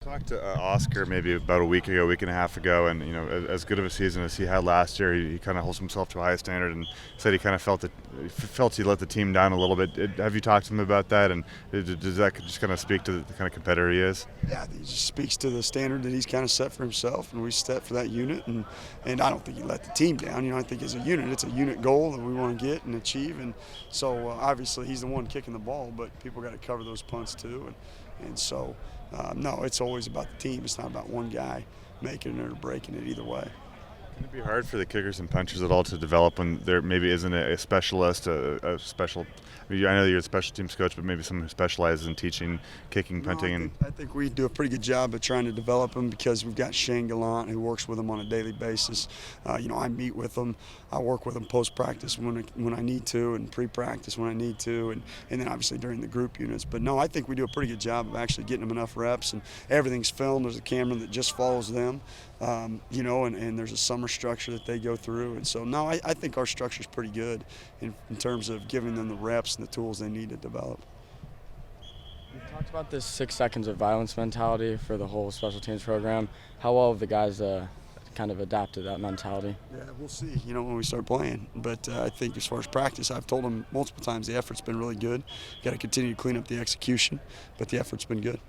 Talked to Oscar maybe about a week ago, week and a half ago, and as good of a season as he had last year, he kind of holds himself to a high standard, and said he kind of felt he let the team down a little bit. Have you talked to him about that, and does that just kind of speak to the kind of competitor he is? Yeah, he just speaks to the standard that he's kind of set for himself, and we set for that unit. And I don't think he let the team down. I think as a unit, it's a unit goal that we want to get and achieve. And so obviously he's the one kicking the ball, but people got to cover those punts too. And so no, it's always about the team. It's not about one guy making it or breaking it either way. Can it be hard for the kickers and punchers at all to develop when there maybe isn't a specialist, a special? I know you're a special teams coach, but maybe someone who specializes in teaching kicking, punting, I think we do a pretty good job of trying to develop them because we've got Shane Gallant who works with them on a daily basis. I meet with them. I work with them post-practice when I need to, and pre-practice when I need to, and then obviously during the group units. But no, I think we do a pretty good job of actually getting them enough reps, and everything's filmed. There's a camera that just follows them, and there's a summer structure that they go through. And so, no, I think our structure is pretty good in terms of giving them the reps and the tools they need to develop. You talked about this 6 seconds of violence mentality for the whole special teams program. How well have the guys kind of adapted that mentality? Yeah, we'll see, when we start playing. But I think as far as practice, I've told them multiple times the effort's been really good. Got to continue to clean up the execution, but the effort's been good.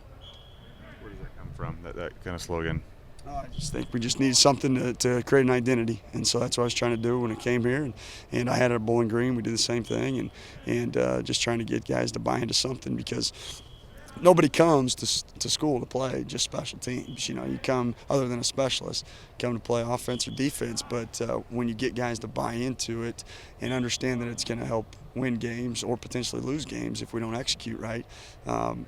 Where does that come from, that kind of slogan? I just think we just need something to create an identity, and so that's what I was trying to do when I came here. And I had it at Bowling Green. We did the same thing, and just trying to get guys to buy into something because nobody comes to school to play just special teams. You come, other than a specialist, come to play offense or defense. But when you get guys to buy into it and understand that it's going to help win games or potentially lose games if we don't execute right,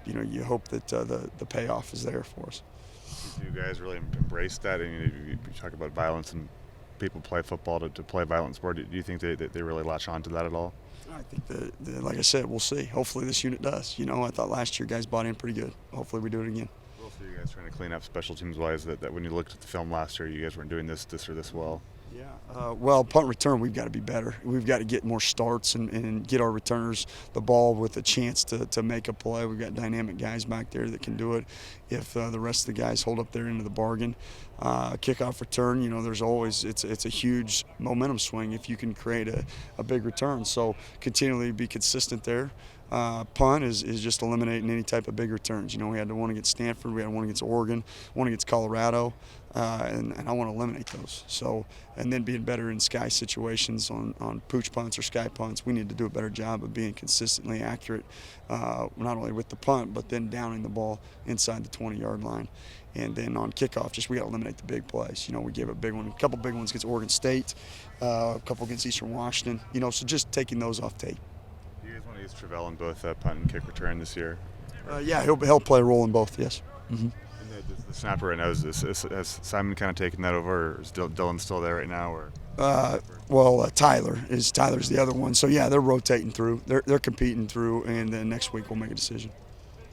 you hope that the payoff is there for us. Do you guys really embrace that? And you talk about violence, and people play football to play a violent sport. Do you think they really latch on to that at all? I think that, like I said, we'll see. Hopefully this unit does. I thought last year guys bought in pretty good. Hopefully we do it again. What else are you guys trying to clean up special teams wise that when you looked at the film last year, you guys weren't doing this or this well? Yeah, well, punt return, we've got to be better. We've got to get more starts and get our returners the ball with a chance to make a play. We've got dynamic guys back there that can do it if the rest of the guys hold up their end of the bargain. Kickoff return, there's always, it's a huge momentum swing if you can create a big return. So continually be consistent there. Punt is just eliminating any type of big returns. We had the one against Stanford, we had one against Oregon, one against Colorado, and I want to eliminate those. So, and then being better in sky situations on pooch punts or sky punts, we need to do a better job of being consistently accurate, not only with the punt, but then downing the ball inside the 20-yard line. And then on kickoff, we got to eliminate the big plays. We gave a big one, a couple big ones against Oregon State, a couple against Eastern Washington. So just taking those off tape. Do you guys want to use Travell in both punt and kick return this year? Yeah, he'll play a role in both. Yes. Mm-hmm. And the snapper right now, has Simon kind of taken that over, or is Dylan still there right now? Or Tyler's the other one. So yeah, they're rotating through. They're competing through, and then next week we'll make a decision.